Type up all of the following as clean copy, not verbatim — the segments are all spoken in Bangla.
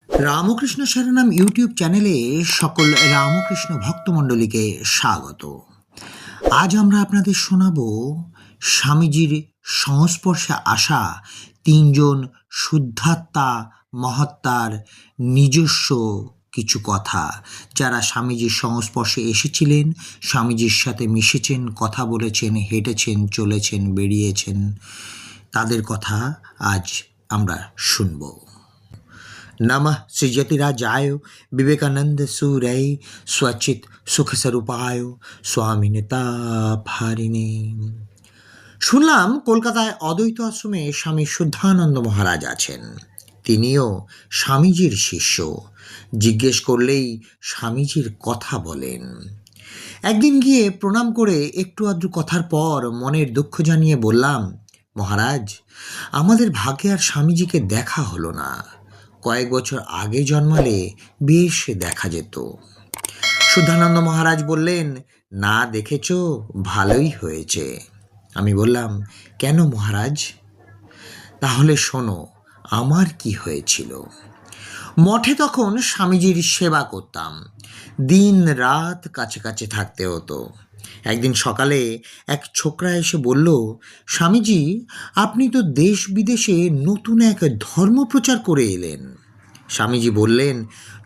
রামকৃষ্ণ শরণম ইউটিউব চ্যানেলে সকল রামকৃষ্ণ ভক্তমণ্ডলীকে স্বাগত। আজ আমরা আপনাদের শোনাব স্বামীজির সংস্পর্শে আসা তিনজন শুদ্ধাত্মা মহাত্মার নিজস্ব কিছু কথা, যারা স্বামীজির সংস্পর্শে এসেছিলেন, স্বামীজির সাথে মিশেছেন, কথা বলেছেন, হেঁটেছেন, চলেছেন, বেরিয়েছেন। তাদের কথা আজ আমরা শুনব। नमः श्रीजतिराजाय विवेकानंद सूरय स्वचित सुख स्वरूपाय स्वामिनता भारिणे। শুনলাম কলকাতায় অদ্বৈত আশ্রমে স্বামী শুদ্ধানন্দ মহারাজ আছেন। তিনিও স্বামীজির শিষ্য। জিজ্ঞেস করলেই স্বামীজির কথা বলেন। একদিন গিয়ে প্রণাম করে একটু আধটু কথার পর মনের দুঃখ জানিয়ে বললাম, মহারাজ, আমাদের ভাগ্যে আর স্বামীজিকে দেখা হলো না। কয়েক বছর আগে জন্মালে বেশ দেখা যেত। শুদ্ধানন্দ মহারাজ বললেন, না দেখেছ, ভালোই হয়েছে। আমি বললাম, কেন মহারাজ? তাহলে শোনো আমার কি হয়েছিল। মঠে তখন স্বামীজির সেবা করতাম, দিন রাত কাছে কাছে থাকতে হতো। একদিন সকালে এক ছোকরা এসে বলল, স্বামীজি, আপনি তো দেশ বিদেশে নতুন এক ধর্ম প্রচার করে এলেন। স্বামীজি বললেন,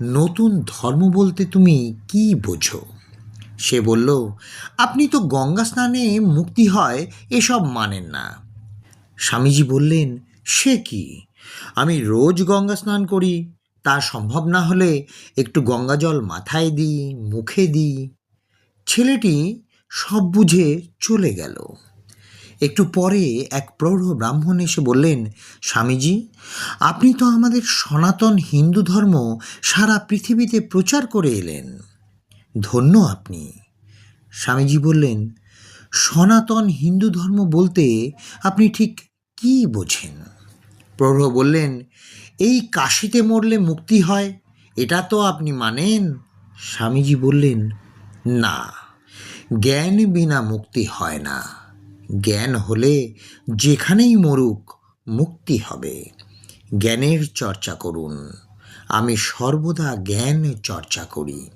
নতুন ধর্ম বলতে তুমি কি বোঝো? সে বলল, আপনি তো গঙ্গা স্নানে মুক্তি হয় এসব মানেন না। স্বামীজি বললেন, সে কি? আমি রোজ গঙ্গা স্নান করি, তা সম্ভব না হলে একটু গঙ্গা জল মাথায় দিই, মুখে দিই। ছেলেটি সব বুঝে চলে গেল। একটু পরে এক প্রৌঢ় ব্রাহ্মণ এসে বললেন, স্বামীজি, আপনি তো আমাদের সনাতন হিন্দু ধর্ম সারা পৃথিবীতে প্রচার করে এলেন, ধন্য আপনি। স্বামীজি বললেন, সনাতন হিন্দু ধর্ম বলতে আপনি ঠিক কি বোঝেন? প্রৌঢ় বললেন, এই কাশিতে মরলে মুক্তি হয়, এটা তো আপনি মানেন? স্বামীজি বললেন, না, জ্ঞান বিনা মুক্তি হয় না। জ্ঞান হলে যেখানেই মরুক মুক্তি হবে। জ্ঞানের চর্চা করুন। আমি সর্বদা জ্ঞান চর্চা করি।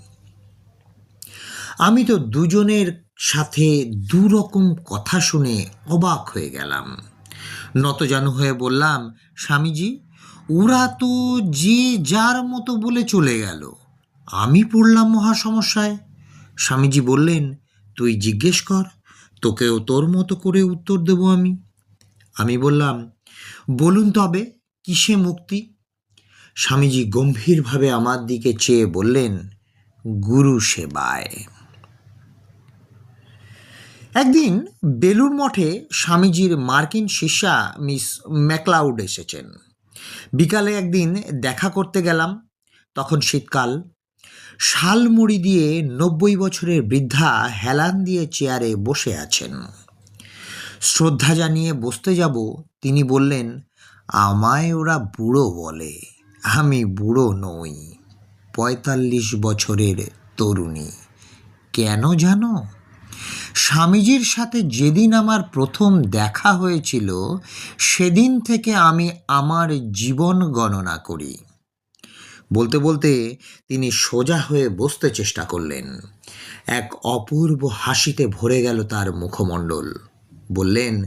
আমি তো দুজনের সাথে দুরকম কথা শুনে অবাক হয়ে গেলাম। নতজানু হয়ে বললাম, স্বামীজি, ওরা তো যে যার মতো বলে চলে গেল, আমি পড়লাম মহা সমস্যায়। স্বামীজি বললেন, তুই জিজ্ঞেস কর, তোকেও তোর মতো করে উত্তর দেব আমি। আমি বললাম, বলুন তবে কিসে মুক্তি? স্বামীজি গম্ভীরভাবে আমার দিকে চেয়ে বললেন, গুরু সেবায়। একদিন বেলুড় মঠে স্বামীজির মার্কিন শিষ্যা মিস ম্যাকলাউড এসেছেন। বিকালে একদিন দেখা করতে গেলাম। তখন শীতকাল। শালমুড়ি দিয়ে 90 বছরের বৃদ্ধা হেলান দিয়ে চেয়ারে বসে আছেন। শ্রদ্ধা জানিয়ে বসতে যাব, তিনি বললেন, আমায় ওরা বুড়ো বলে, আমি বুড়ো নই, 45 বছরের তরুণী। কেন জানো? স্বামীজির সাথে যেদিন আমার প্রথম দেখা হয়েছিল, সেদিন থেকে আমি আমার জীবন গণনা করি। বলতে বলতে তিনি সোজা হয়ে বসতে চেষ্টা করলেন। এক অপূর্ব হাসিতে ভরে গেল তার মুখমণ্ডল। বললেন,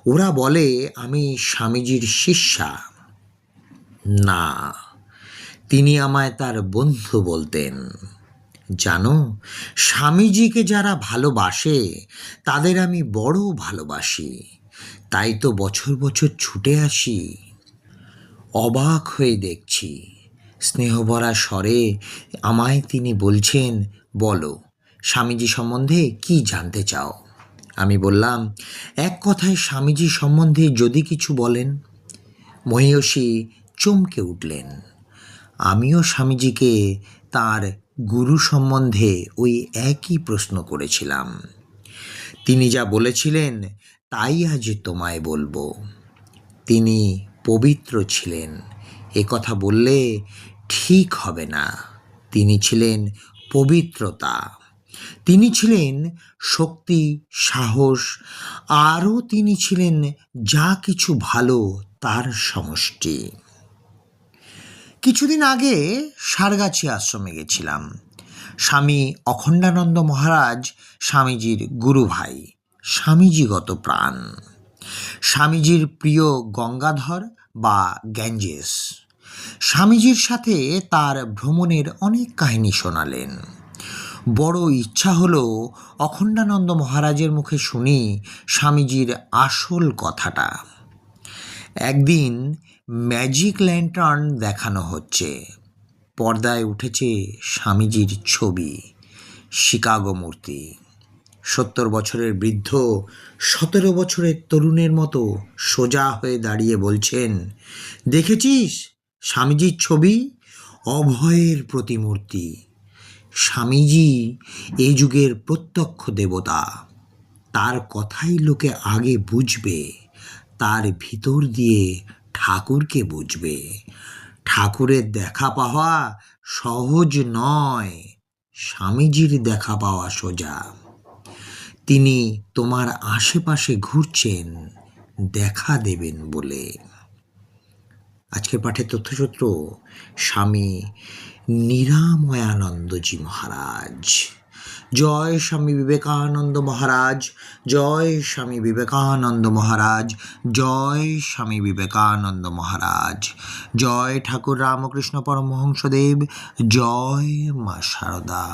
ওরা বলে আমি স্বামীজির শিষ্যা। না, তিনি আমায় তার বন্ধু বলতেন। জানো, স্বামীজিকে যারা ভালোবাসে তাদের আমি বড় ভালোবাসি, তাই তো বছর বছর ছুটে আসি। অবাক হয়ে দেখছি, স্নেহভরা স্বরে আমায় তিনি বলছেন, বলো স্বামীজি সম্বন্ধে কি জানতে চাও? আমি বললাম, এক কথায় স্বামীজি সম্বন্ধে যদি কিছু বলেন। মহীয়সী চমকে উঠলেন। আমিও স্বামীজিকে তার গুরু সম্বন্ধে ওই একই প্রশ্ন করেছিলাম। তিনি যা বলেছিলেন তাই আজ তোমায় বলবো। তিনি পবিত্র ছিলেন, এ কথা বললে ঠিক হবে না। তিনি ছিলেন পবিত্রতা, তিনি ছিলেন শক্তি, সাহস, আরও তিনি ছিলেন যা কিছু ভালো তার সমষ্টি। কিছুদিন আগে সারগাছি আশ্রমে গেছিলাম। স্বামী অখণ্ডানন্দ মহারাজ স্বামীজির গুরু ভাই, স্বামীজিগত প্রাণ। স্বামীজির প্রিয় গঙ্গাধর বা গ্যাঞ্জেস। স্বামীজির সাথে তার ভ্রমণের অনেক কাহিনী শোনালেন। বড় ইচ্ছা হলো অখণ্ডানন্দ মহারাজের মুখে শুনি স্বামীজির আসল কথাটা। একদিন ম্যাজিক ল্যান্টার্ন দেখানো হচ্ছে। পর্দায় উঠেছে স্বামীজির ছবি, শিকাগো মূর্তি। 70 বছরের বৃদ্ধ 17 বছরের তরুণের মতো সোজা হয়ে দাঁড়িয়ে বলছেন, দেখেছিস স্বামীজির ছবি? অভয়ের প্রতিমূর্তি। স্বামীজি এই যুগের প্রত্যক্ষ দেবতা। তার কথাই লোকে আগে বুঝবে, তার ভিতর দিয়ে ঠাকুরকে বুঝবে। ঠাকুরের দেখা পাওয়া সহজ নয়, স্বামীজির দেখা পাওয়া সোজা। তিনি তোমার আশেপাশে ঘুরছেন দেখা দেবেন বলে। আজকের পাঠের তথ্যসূত্র স্বামী নিরাময়ানন্দজি মহারাজ। জয় স্বামী বিবেকানন্দ মহারাজ, জয় স্বামী বিবেকানন্দ মহারাজ, জয় স্বামী বিবেকানন্দ মহারাজ, জয় ঠাকুর রামকৃষ্ণ পরমহংসদেব, জয় মা শারদা।